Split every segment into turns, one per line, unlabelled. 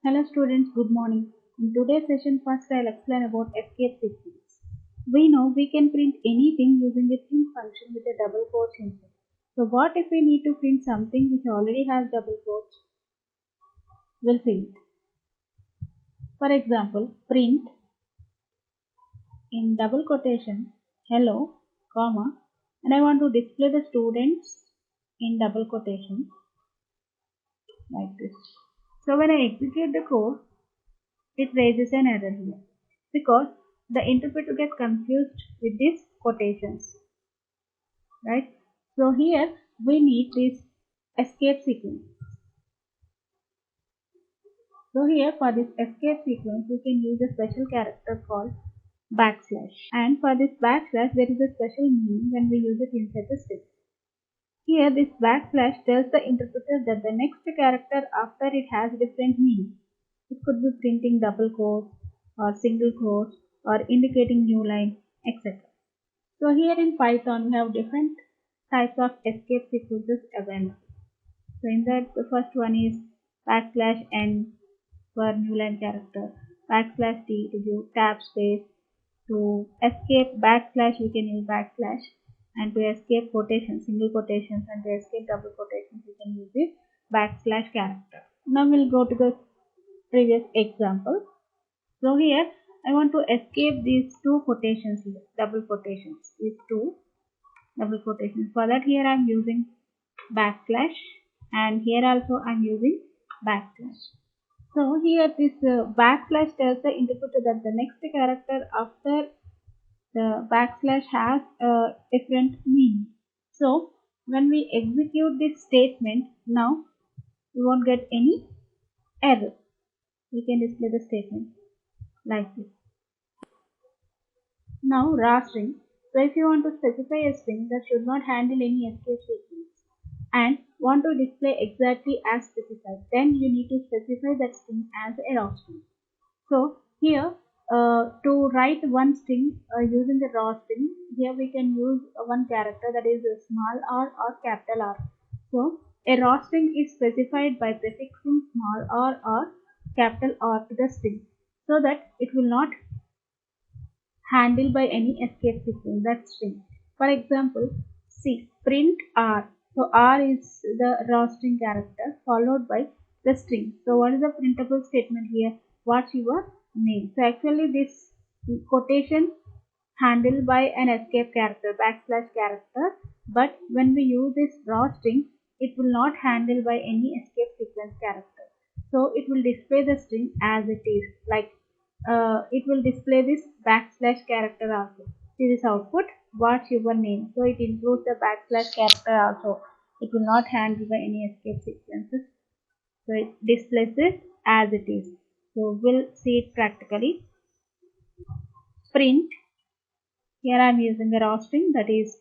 Hello students, good morning. In today's session, first I'll explain about escape sequence. We know we can print anything using a print function with a double quotes inside. So what if we need to print something which already has double quotes? We'll see it. For example, print in double quotation hello, comma, and I want to display the students in double quotation like this. So when I execute the code, it raises an error here because the interpreter gets confused with these quotations, right? So here we need this escape sequence. So here for this escape sequence we can use a special character called backslash, and for this backslash there is a special meaning when we use it inside the string. Here this backslash tells the interpreter that the next character after it has different meaning. It could be printing double quotes or single quotes or indicating new line, etc. So here in Python we have different types of escape sequences available. So in that the first one is backslash n for new line character, backslash t to give tab space, to escape backslash we can use backslash, and to escape quotations, single quotations, and to escape double quotations we can use this backslash character. Now we'll go to the previous example. So here I want to escape these two quotations here, double quotations, these two double quotations. For that here I am using backslash, and here also I am using backslash. So here this backslash tells the interpreter that the next character after the backslash has a different meaning. So when we execute this statement, now we won't get any error. We can display the statement like this. Now raw string. So if you want to specify a string that should not handle any escape sequence and want to display exactly as specified, then you need to specify that string as a raw string. So here to write one string using the raw string, here we can use one character, that is a small r or capital R. So a raw string is specified by prefixing small r or capital R to the string so that it will not handle by any escape sequence, that string. For example, see print R. So R is the raw string character followed by the string. So what is the printable statement here? What's your name? So actually this quotation handled by an escape character, backslash character, but when we use this raw string, it will not handle by any escape sequence character. So it will display the string as it is, like it will display this backslash character also. See this output, what's your name? So it includes the backslash character also. It will not handle by any escape sequences. So it displays this as it is. So we'll see it practically. Print. Here I am using a raw string, that is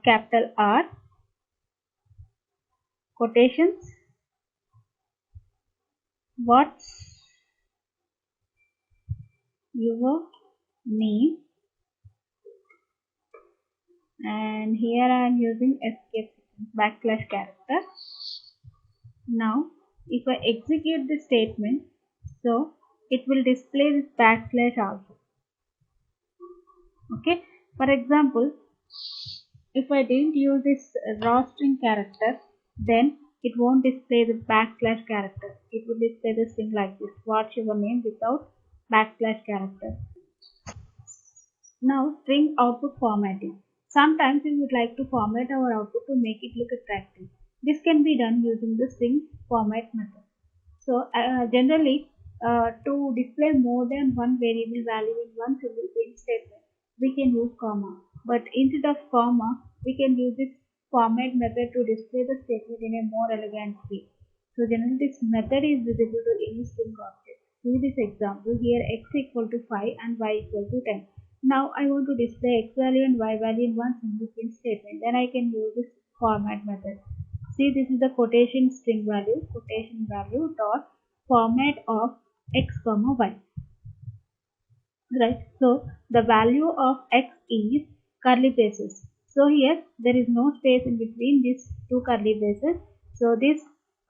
capital R, quotations, what's your name, and here I am using escape backslash character. Now if I execute the statement, so it will display this backslash also. Okay, for example, if I didn't use this raw string character, then it won't display the backslash character. It will display the string like this, what's your name, without backslash character. Now string output formatting. Sometimes we would like to format our output to make it look attractive. This can be done using the string format method. So generally to display more than one variable value in one single print statement, we can use comma. But instead of comma, we can use this format method to display the statement in a more elegant way. So generally this method is visible to any string object. See this example here, x equal to 5 and y equal to 10. Now I want to display x value and y value in one single print statement. Then I can use this format method. See, this is the quotation string value, quotation value dot format of x comma y. Right. So the value of x is curly braces. So here there is no space in between these two curly braces. So this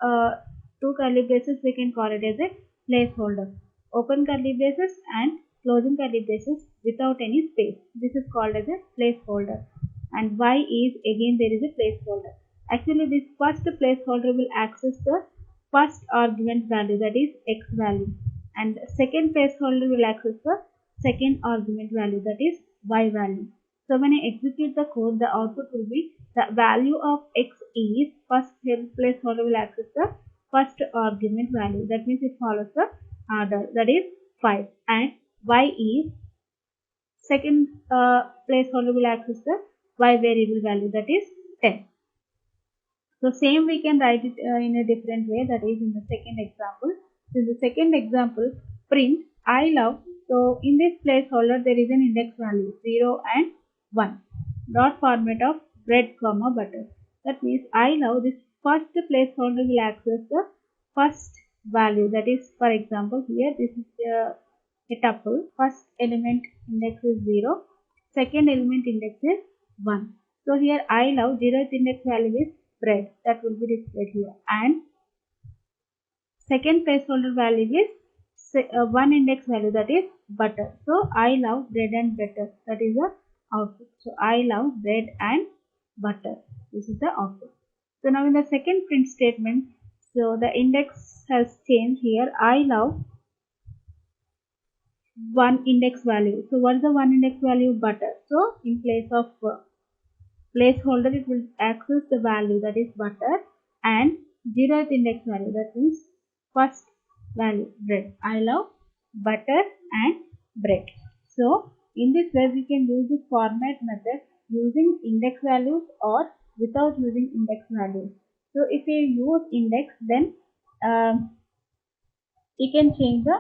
two curly braces we can call it as a placeholder, open curly braces and closing curly braces without any space. This is called as a placeholder. And y is, again there is a placeholder. Actually this first placeholder will access the first argument value, that is x value, and second placeholder will access the second argument value, that is y value. So when I execute the code, the output will be the value of x is, first placeholder will access the first argument value, that means it follows the order, that is 5, and y is, second placeholder will access the y variable value, that is 10. So same we can write it in a different way, that is in the second example. So in the second example, print I love. So in this placeholder there is an index value 0 and 1. Dot format of bread comma butter. That means I love, this first placeholder will access the first value, that is, for example here this is a tuple. First element index is 0. Second element index is 1. So here I love, 0th index value is bread, that will be displayed here, and second placeholder value is one index value, that is butter. So I love bread and butter, that is the output. So I love bread and butter, this is the output. So now in the second print statement, so the index has changed here. I love one index value. So what is the one index value? Butter. So in place of placeholder it will access the value, that is butter, and 0th index value, that means first value bread. I love butter and bread. So in this way we can use this format method using index values or without using index values. So if you use index, then you can change the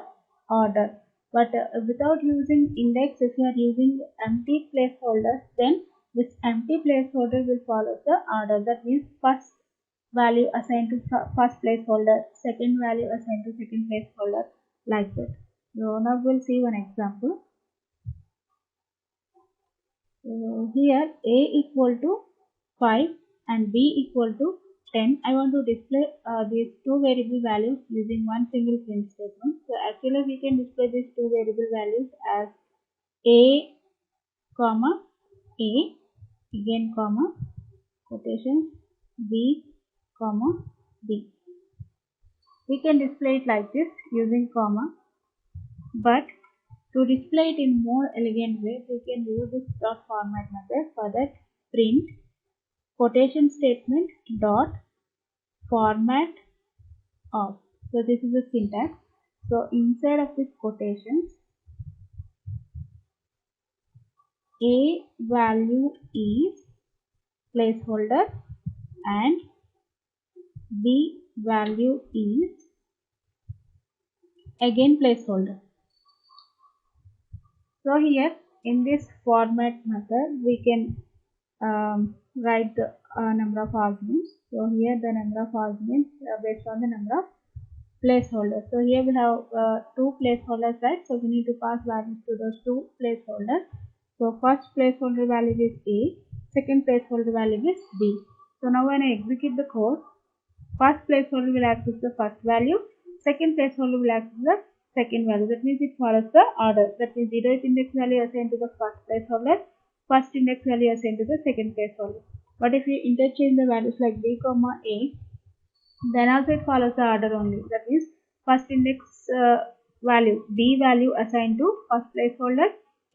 order, but without using index, if you are using empty placeholders, then this empty placeholder will follow the order, that means first value assigned to first placeholder, second value assigned to second placeholder, like that. So now we'll see one example. So here a equal to 5 and b equal to 10. I want to display these two variable values using one single print statement. So actually we can display these two variable values as a comma a, again comma quotation, b comma b. We can display it like this using comma, but to display it in more elegant way, we can use this dot format method. For that, print quotation statement dot format of. So this is the syntax. So inside of this quotations, a value is placeholder and b value is again placeholder. So here in this format method we can write the number of arguments. So here the number of arguments based on the number of placeholders. So here we have two placeholders, right? So we need to pass values to those two placeholders. So first placeholder value is A, second placeholder value is B. So now when I execute the code, first placeholder will access the first value, second placeholder will access the second value. That means it follows the order. That means 0th index value assigned to the first placeholder, first index value assigned to the second placeholder. But if you interchange the values like b comma a, then also it follows the order only. That means first index value, b value assigned to first placeholder,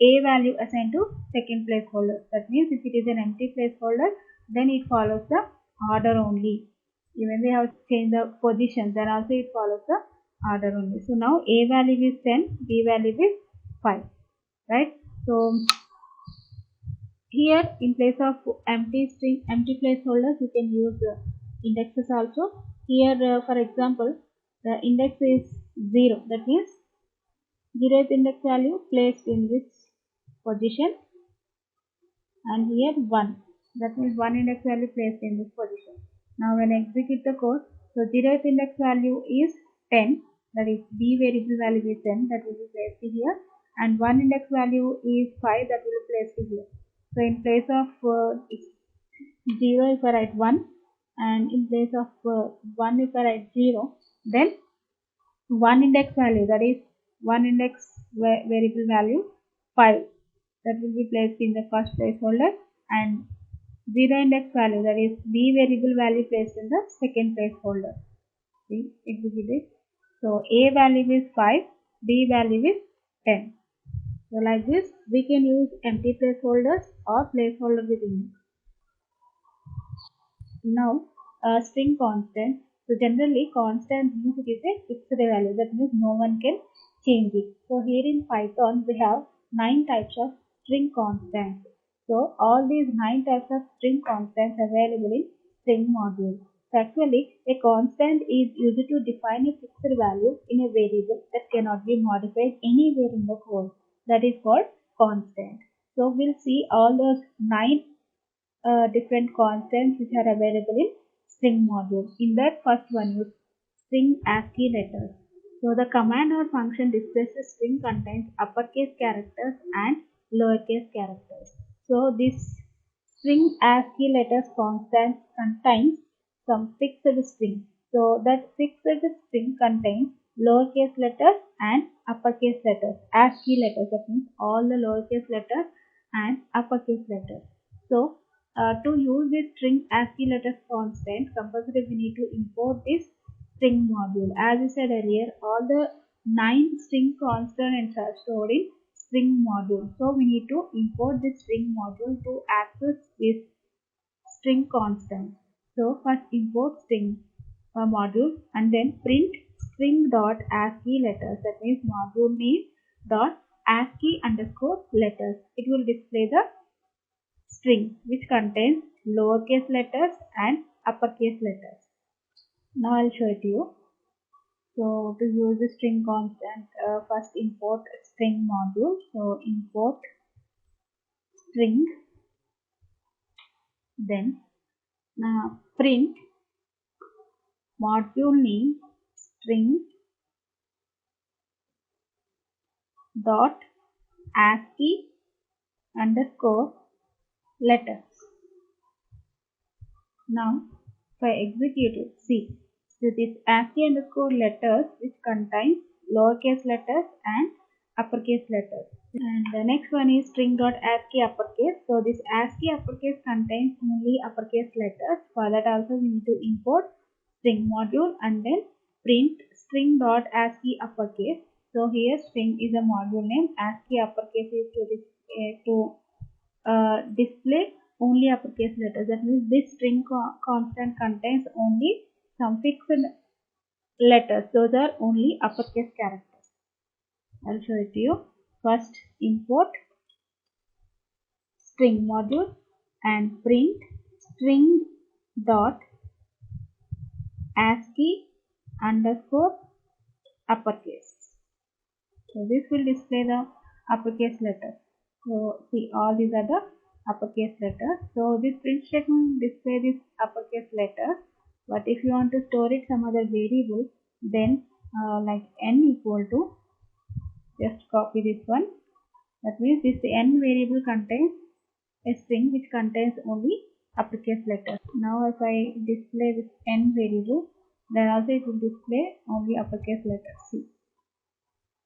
a value assigned to second placeholder. That means if it is an empty placeholder, then it follows the order only. Even they have changed the position, then also it follows the order only. So now a value is 10, b value is 5, right? So here in place of empty string, empty placeholders, you can use indexes also. Here for example, the index is 0, that means 0th index value placed in this position, and here 1, that means 1 index value placed in this position. Now when I execute the code, so 0th index value is 10, that is b variable value is 10, that will be placed here, and 1 index value is 5, that will be placed here. So in place of 0 if I write 1, and in place of 1 if I write 0, then one index value, that is one index variable value 5, that will be placed in the first placeholder, and 0 index value, that is b variable value, placed in the second placeholder. See, execute it. So a value is 5, b value is 10. So like this we can use empty placeholders or placeholder with index. Now, string constant. So generally constant means it is a fixed value, that means no one can change it. So here in Python we have 9 types of string constants. So all these 9 types of string constants available in string module. So actually a constant is used to define a fixed value in a variable that cannot be modified anywhere in the code. That is called constant. So we'll see all those 9 different constants which are available in string module. In that, first one is string ASCII letters. So the command or function displays a string contains uppercase characters and lowercase characters. So this string ASCII letters constant contains some fixed string. So that fixed string contains lowercase letters and uppercase letters. ASCII letters, that means all the lowercase letters and uppercase letters. So to use this string ASCII letters constant, compulsory we need to import this string module. As I said earlier, all the 9 string constants are stored in string module. So we need to import this string module to access this string constant. So first import string module and then print string dot ASCII letters. That means module name dot ASCII underscore letters. It will display the string which contains lowercase letters and uppercase letters. Now I'll show it to you. So to use the string constant, first import string module. So import string, then print module name string dot ASCII underscore letters. Now if I execute it, see, so this ASCII underscore letters which contains lowercase letters and uppercase letters. And the next one is string dot ASCII uppercase. So this ASCII uppercase contains only uppercase letters. For that also we need to import string module and then print string dot ASCII uppercase. So here string is a module name, ASCII uppercase is to display only uppercase letters. That means this string constant contains only some fixed letters. Those are only uppercase characters. I'll show it to you. First import string module and print string dot ASCII underscore uppercase. So this will display the uppercase letters. So see, all these are the uppercase letters. So this print statement display this uppercase letters. But if you want to store it some other variable, then like n equal to, just copy this one. That means this n variable contains a string which contains only uppercase letters. Now if I display this n variable, then also it will display only uppercase letters. See.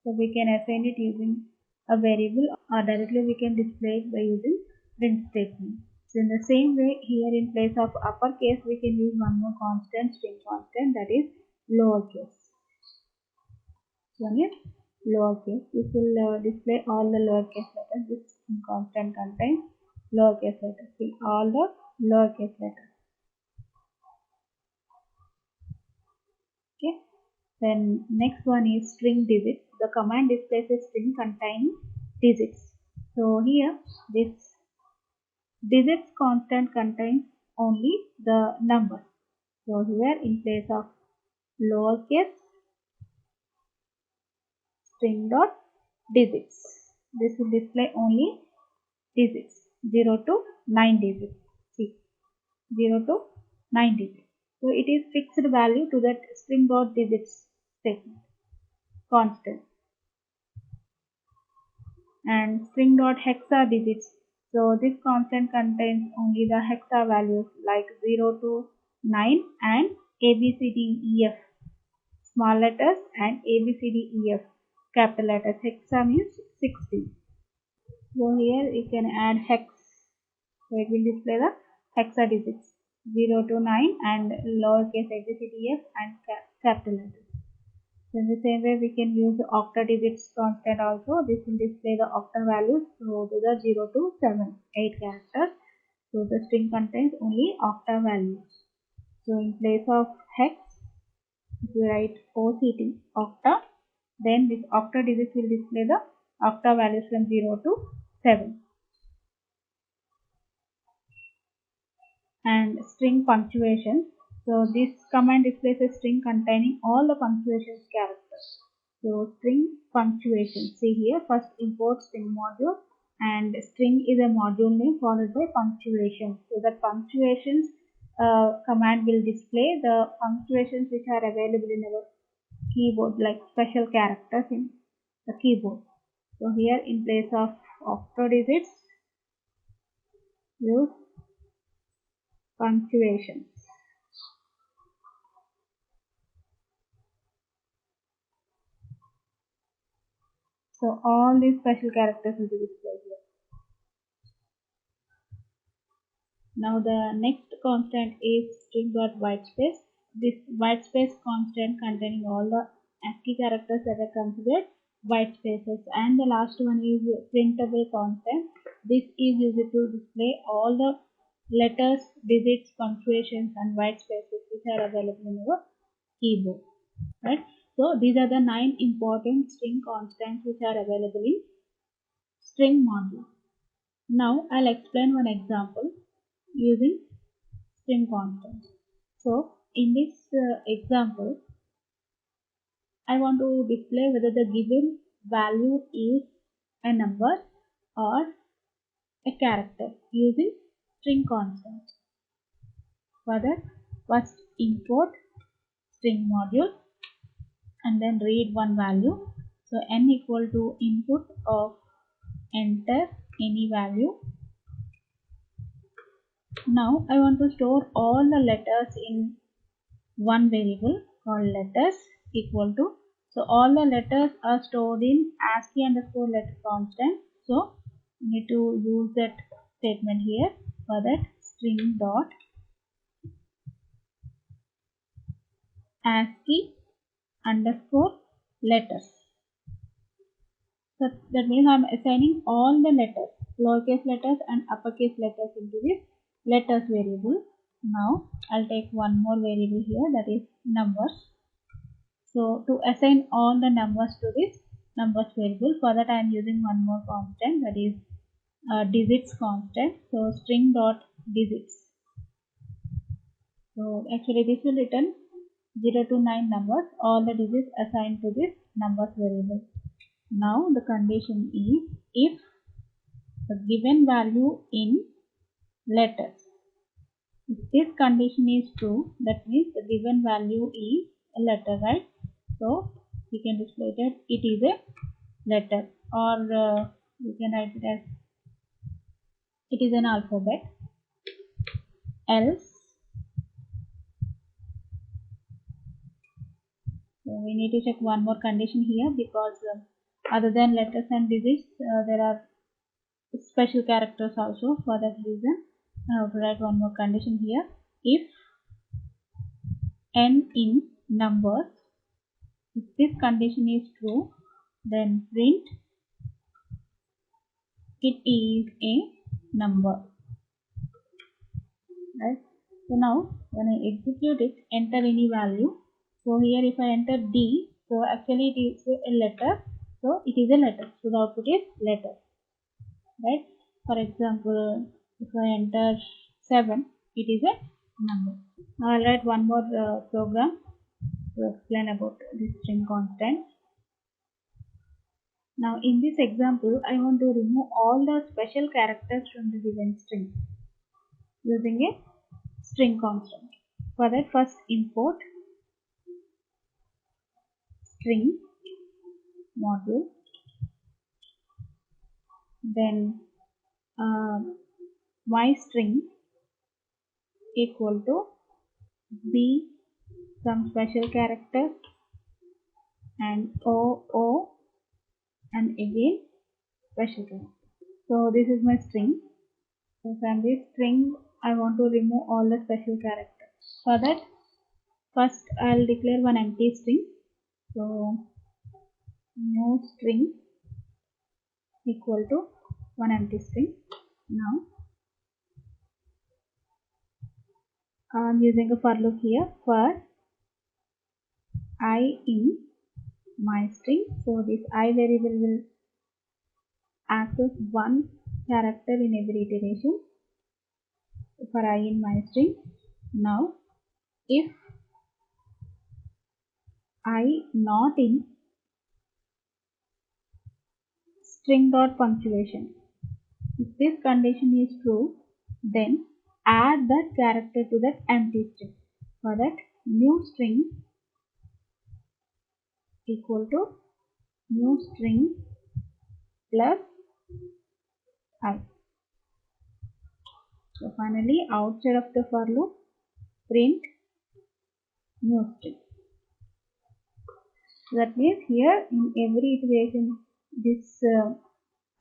So we can assign it using a variable or directly we can display it by using print statement. So in the same way, here in place of uppercase we can use one more constant, string constant, that is lowercase. One is lowercase. This will display all the lowercase letters. This string constant contains lowercase letters. See, all the lowercase letters. Okay. Then next one is string digits. The command displays a string containing digits. So here this digits constant contains only the numbers. So here in place of lowercase string dot digits, this will display only digits 0 to 9 digits. See, 0 to 9 digits. So it is fixed value to that string dot digits statement, constant. And string dot hexa digits. So this constant contains only the hexa values like 0 to 9 and A B C D E F small letters, and A, B, C, D, E, F capital letters. Hexa means 16. So here you can add hex. So it will display the hexa digits 0 to 9 and lowercase A, B, C, D, F and capital letters. So in the same way we can use the octa-digits constant also. This will display the octa values so to the 0 to 7, 8 characters. So the string contains only octa values. So in place of hex, if you write OCT, octa, then this octa-digits will display the octa values from 0 to 7. And string punctuation. So this command displays a string containing all the punctuation characters. So string punctuation. See here, first import string module, and string is a module name followed by punctuation. So the punctuations command will display the punctuations which are available in our keyboard, like special characters in the keyboard. So here in place of octa-digits, use punctuation. So all these special characters will be displayed here. Now the next constant is string.whitespace. This whitespace constant containing all the ASCII characters that are considered white spaces, and the last one is printable constant. This is used to display all the letters, digits, punctuations and white spaces which are available in your keyboard. Right? So these are the 9 important string constants which are available in string module. Now I'll explain one example using string constant. So in this example, I want to display whether the given value is a number or a character using string constant. For that, first import string module and then read one value. So n equal to input of enter any value. Now I want to store all the letters in one variable called letters equal to, so all the letters are stored in ASCII underscore letter constant. So we need to use that statement here. For that, string dot ASCII underscore letters. So that means I am assigning all the letters, lowercase letters and uppercase letters into this letters variable. Now I'll take one more variable here, that is numbers. So to assign all the numbers to this numbers variable, for that I am using one more constant, that is digits constant. So string dot digits. So actually this will return 0 to 9 numbers, all the digits assigned to this numbers variable. Now the condition is if the given value in letters. If this condition is true, that means the given value is a letter, right? So we can display that it is a letter, or we can write it as it is an alphabet. Else, so we need to check one more condition here, because other than letters and digits, there are special characters also. For that reason, I have to write one more condition here. If n in numbers, if this condition is true, then print it is a number. Right? So now when I execute it, enter any value. So here if I enter D, so actually it is a letter. So it is a letter. So the output is letter. Right? For example, if I enter 7, it is a number. Now I'll write one more program to explain about this string constant. Now in this example, I want to remove all the special characters from the given string using a string constant. For that, first import string module, then my string equal to be some special character and O and again special character. So this is my string. So from this string I want to remove all the special characters. For that, first I'll declare one empty string. So new string equal to one empty string. Now I'm using a for loop here for I in my string. So this I variable will access one character in every iteration for I in my string. Now if I not in string dot punctuation, if this condition is true, then add that character to that empty string. For that, new string equal to new string plus I. So finally, outside of the for loop, print new string. That means here in every iteration, this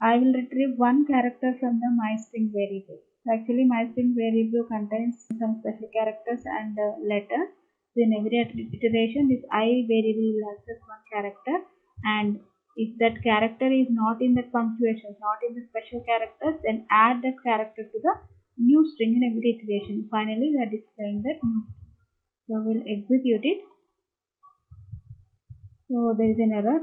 I will retrieve one character from the my string variable. Actually, my string variable contains some special characters and letters. So in every iteration, this I variable will access one character, and if that character is not in the punctuation, not in the special characters, then add that character to the new string in every iteration. Finally, we are displaying that new string. So we'll execute it. So there is an error.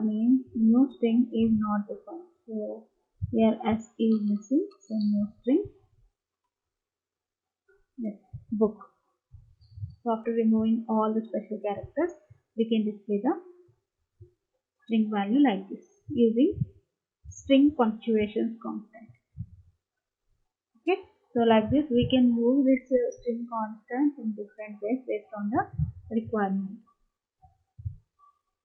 Means new string is not defined. So here S is missing. So new string, yes, book. So after removing all the special characters, we can display the string value like this using string punctuations constant. Okay. So like this we can move this string constant in different ways based on the requirement.